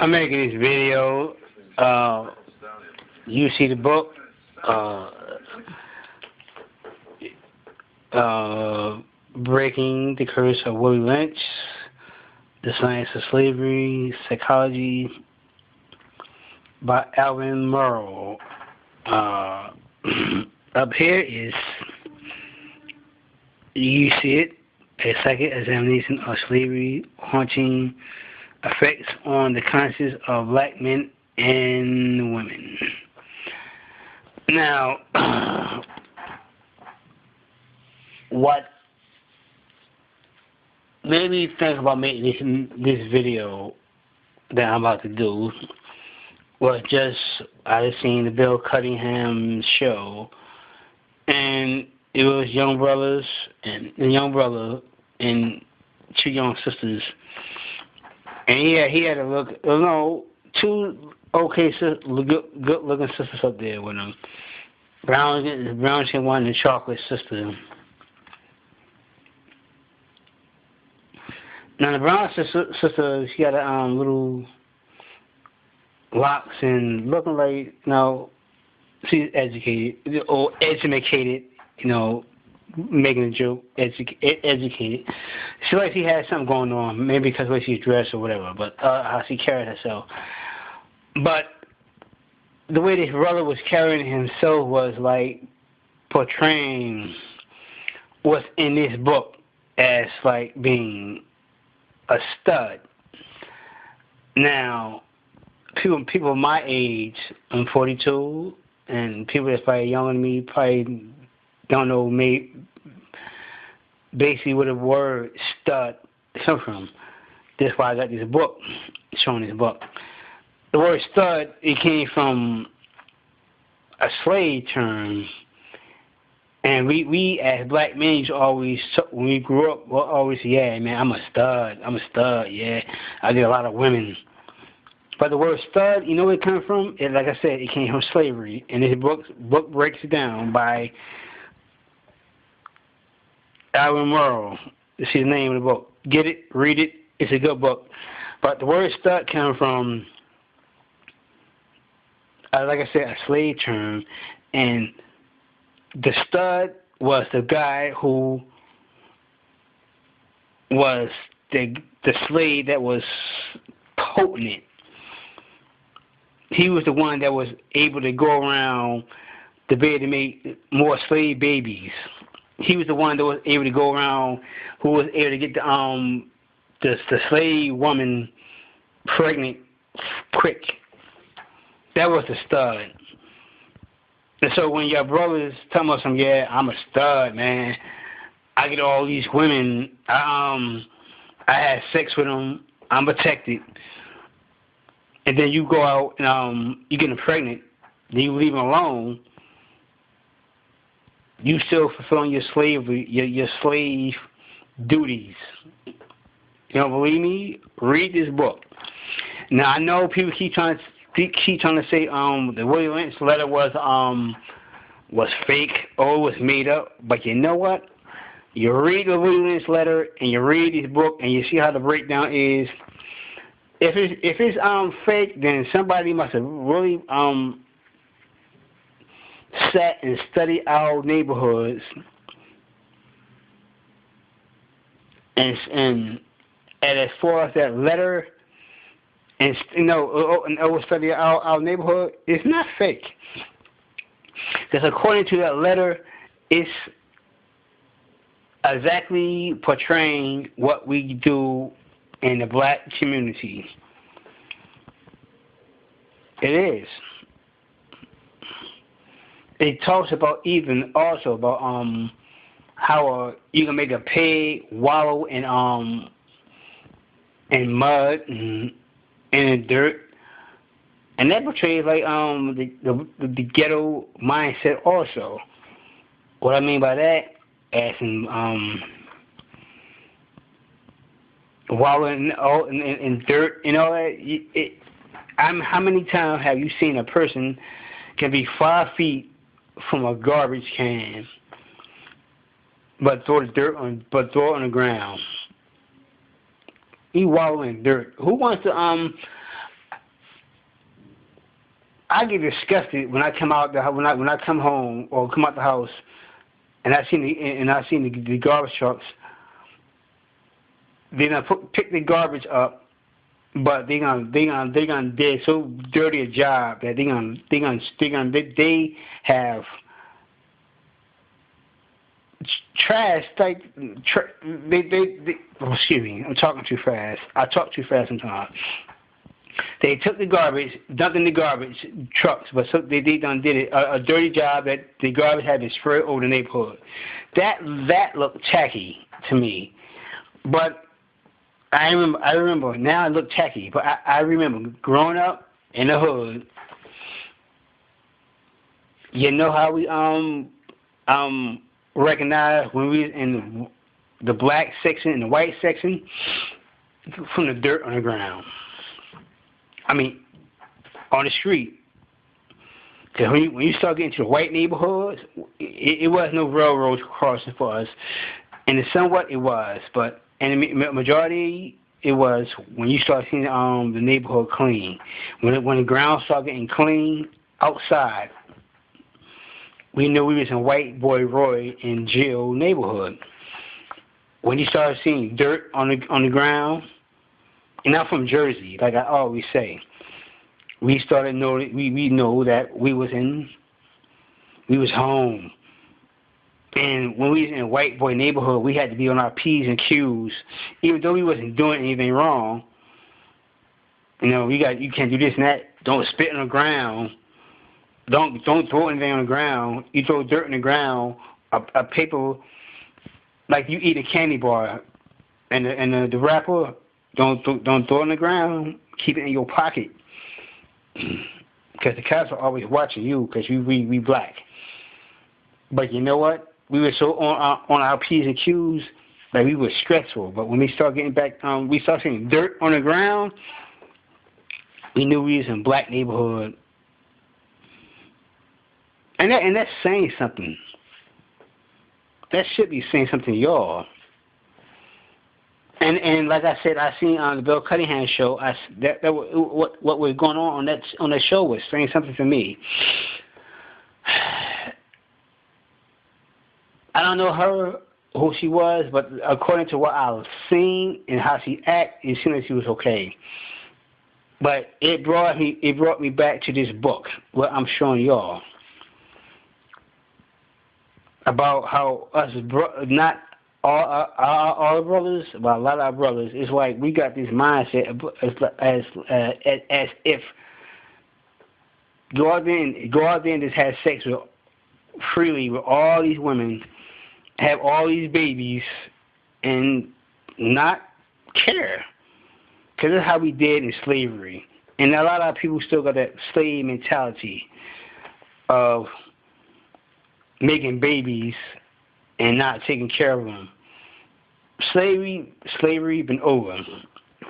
I'm making this video. You see the book, uh, Breaking the Curse of Willie Lynch, The Science of Slavery, Psychology, by Alvin Murrow. Up here is, you see it, a second examination of slavery, haunting effects on the conscience of black men and women. Now, what made me think about making this video that I'm about to do was just, I just seen the Bill Cunningham show, and it was young brothers and a young brother and two young sisters. And he had to look, two okay, good looking sisters up there with him. Brown skin one and the chocolate sister. Now the brown sister, she got a little locks and looking like, she's educated or educated, making a joke, educated. She like she had something going on, maybe because of the way she's dressed or whatever, but how she carried herself. But the way this brother was carrying himself was like portraying what's in this book as like being a stud. Now, people my age, I'm 42, and people that's probably younger than me probably don't know me basically where the word stud comes from. That's why I got this book, showing this book. The word stud, it came from a slave term, and we as black men used to always, when we grew up, we'll always say, yeah, man, I'm a stud, yeah, I get a lot of women. But the word stud, you know where it comes from? Like I said, it came from slavery, and this book breaks it down by Alvin Murrow. This is the name of the book. Get it, read it, it's a good book. But the word stud comes from, like I said, a slave term, and the stud was the guy who was the slave that was potent. He was the one that was able to go around to be able to make more slave babies. He was the one that was able to go around, who was able to get the slave woman pregnant quick. That was the stud. And so when your brothers tell me something, yeah, I'm a stud, man. I get all these women. I had sex with them. I'm protected. And then you go out and you get them pregnant. Then you leave them alone. You still fulfilling your slavery, your slave duties. You don't believe me? Read this book. Now I know people keep trying to say the Willie Lynch letter was fake or it was made up. But you know what? You read the Willie Lynch letter and you read this book and you see how the breakdown is. If it's fake, then somebody must have really sat and studied our neighborhoods and as far as that letter. And study our neighborhood, it's not fake. Because according to that letter, it's exactly portraying what we do in the black community. It is. It talks about even also about how you can make a pig wallow in mud and in the dirt, and that portrays like the ghetto mindset also. What I mean by that, as in wallowing in dirt and all that. How many times have you seen a person can be 5 feet from a garbage can, but throw it on the ground? You wallow in dirt. Who wants to I get disgusted when I come out when I come home or come out the house and I seen the garbage trucks. They're gonna pick the garbage up, but they're so dirty a job that they have trash like oh, excuse me, I'm talking too fast. I talk too fast sometimes. They took the garbage, dumped in the garbage trucks, but so they done did it a dirty job that the garbage had been spread over the neighborhood. That looked tacky to me, but I remember now it looked tacky, but I remember growing up in the hood. You know how we recognize when we was in the black section and the white section from the dirt on the ground. I mean, on the street. Because when you start getting to the white neighborhoods, it was no railroads crossing for us. And somewhat it was, but in the majority it was when you start seeing the neighborhood clean. When the ground started getting clean outside, we knew we was in White Boy Roy and Jill neighborhood. When you started seeing dirt on the ground, and I'm from Jersey, like I always say, we started we know that we was home. And when we was in White Boy neighborhood, we had to be on our P's and Q's, even though we wasn't doing anything wrong. You know, you can't do this and that. Don't spit on the ground. Don't throw anything on the ground. You throw dirt on the ground, a paper, like you eat a candy bar, and the wrapper, don't throw it on the ground. Keep it in your pocket, because the cops are always watching you, because we black. But you know what? We were so on our P's and Q's that we were stressful. But when we start getting back, we start seeing dirt on the ground. We knew we was in black neighborhood. And that's saying something. That should be saying something to y'all. And like I said, I seen on the Bill Cunningham show. What was going on that show was saying something to me. I don't know her, who she was, but according to what I've seen and how she acted, it seemed like she was okay. But it brought me back to this book, what I'm showing y'all, about how us not all brothers, but a lot of our brothers, it's like we got this mindset as if go out there and just have sex freely with all these women, have all these babies, and not care. Because that's how we did in slavery. And a lot of people still got that slave mentality of making babies and not taking care of them. Slavery been over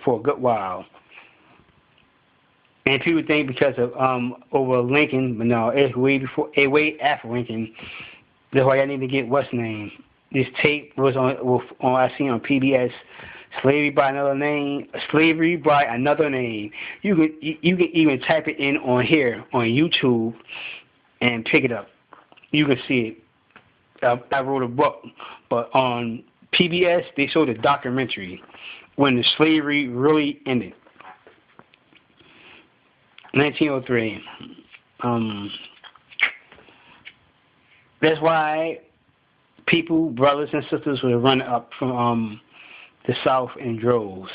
for a good while. And people think because of over Lincoln, but no, it's way after Lincoln. That's why I need to get what's name. This tape was on I seen on PBS. Slavery by another name. Slavery by another name. You can even type it in on here on YouTube and pick it up. You can see it. I wrote a book, but on PBS they showed a documentary when the slavery really ended. 1903. That's why people, brothers and sisters, would run up from the South in droves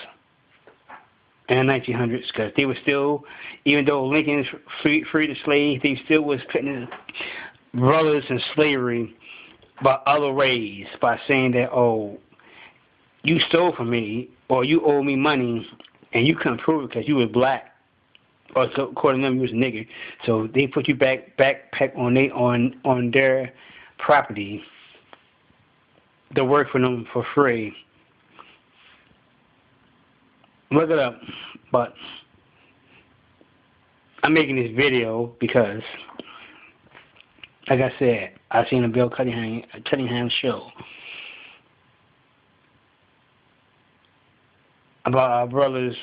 in the 1900s, because they were still, even though Lincoln freed the slaves, they still was putting brothers in slavery by other ways, by saying that, oh, you stole from me, or you owe me money, and you couldn't prove it because you were black, or so, according to them, you was a nigger. So they put you backpack on their property to work for them for free. Look it up, but I'm making this video because, like I said, I seen a Bill Cunningham show about our brothers,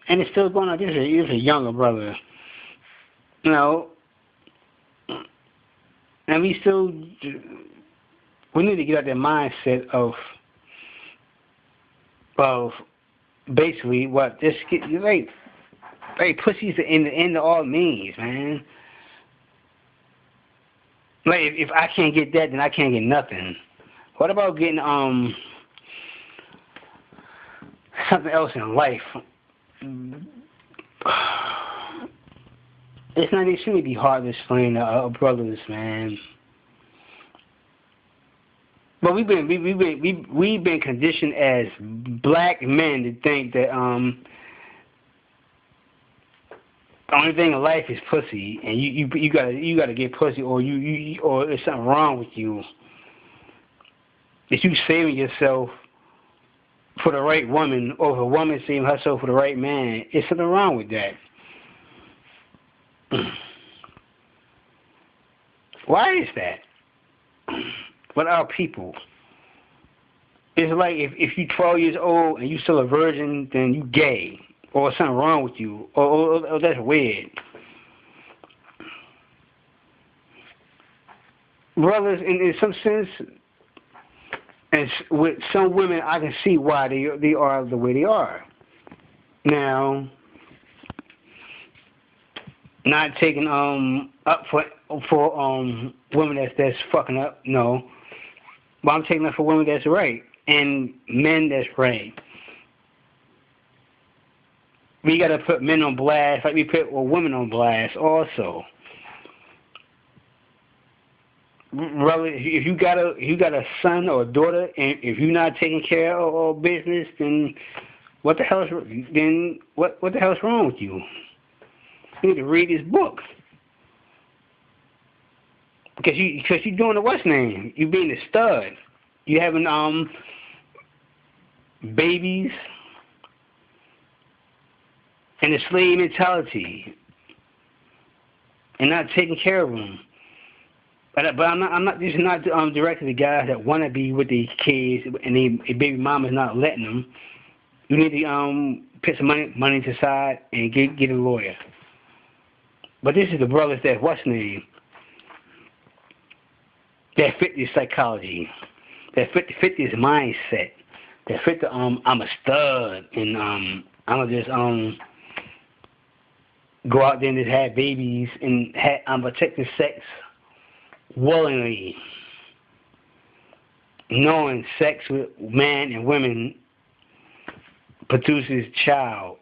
and it's still going on. There's a younger brother You know, and we need to get out that mindset of basically what this like pussy's the end of all means, man. Like if I can't get that, then I can't get nothing. What about getting something else in life? It shouldn't be hard to explain to brothers, man. But we've been conditioned as black men to think that the only thing in life is pussy, and you gotta get pussy, or or there's something wrong with you. If you saving yourself for the right woman, or if a woman saving herself for the right man, there's something wrong with that. Why is that? With our people, it's like if you're 12 years old and you still a virgin, then you gay, or something wrong with you, or that's weird. Brothers, in some sense, and with some women, I can see why they are the way they are. Now, not taking up for women that's fucking up, no. But I'm taking up for women that's right and men that's right. We gotta put men on blast like we put women on blast also. Brother, if you got a son or a daughter, and if you're not taking care of all business, then what the hell's wrong with you? You need to read this book. Because you're doing the what's name. You being a stud. You having babies and the slave mentality and not taking care of them. But I'm not directed to guys that want to be with these kids and their baby mama's not letting them. You need to put some money to the side and get a lawyer. But this is the brothers that what's name that fit this psychology, that fit this mindset, that fit the I'm a stud and I'm gonna just go out there and just have babies and I'm protecting sex willingly, knowing sex with man and women produces child.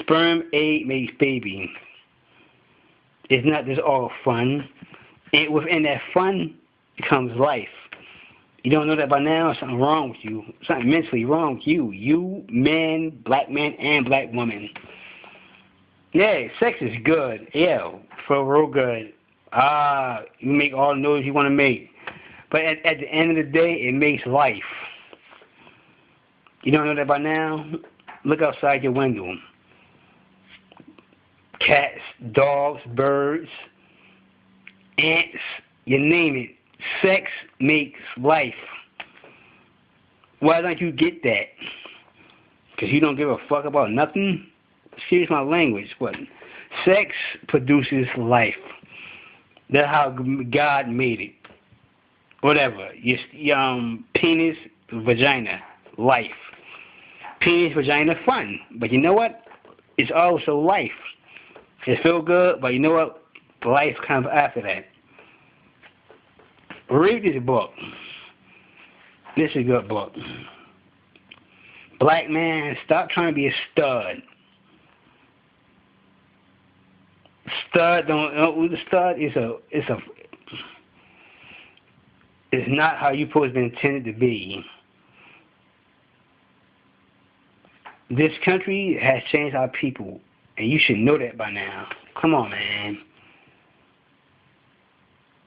Sperm, egg makes baby. It's not just all fun. And within that fun comes life. You don't know that by now? Something wrong with you. Something mentally wrong with you. You, man, and black woman. Yeah, sex is good. Yeah, feel real good. You make all the noise you want to make. But at the end of the day, it makes life. You don't know that by now? Look outside your window. Cats, dogs, birds, ants, you name it. Sex makes life. Why don't you get that? Because you don't give a fuck about nothing? Excuse my language, but sex produces life. That's how God made it. Whatever. Your penis, vagina, life. Penis, vagina, fun. But you know what? It's also life. It feels good, but you know what? Life comes after that. Read this book. This is a good book. Black man, stop trying to be a stud. The stud is not how you supposed to be intended to be. This country has changed our people, and you should know that by now. Come on, man.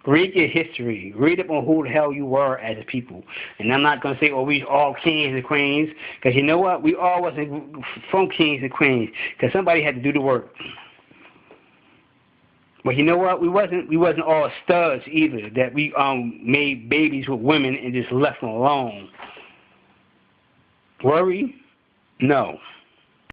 Read your history. Read up on who the hell you were as a people. And I'm not going to say, we all kings and queens, because you know what? We all wasn't from kings and queens, because somebody had to do the work. But you know what? We wasn't all studs either, that we made babies with women and just left them alone. Worry? No.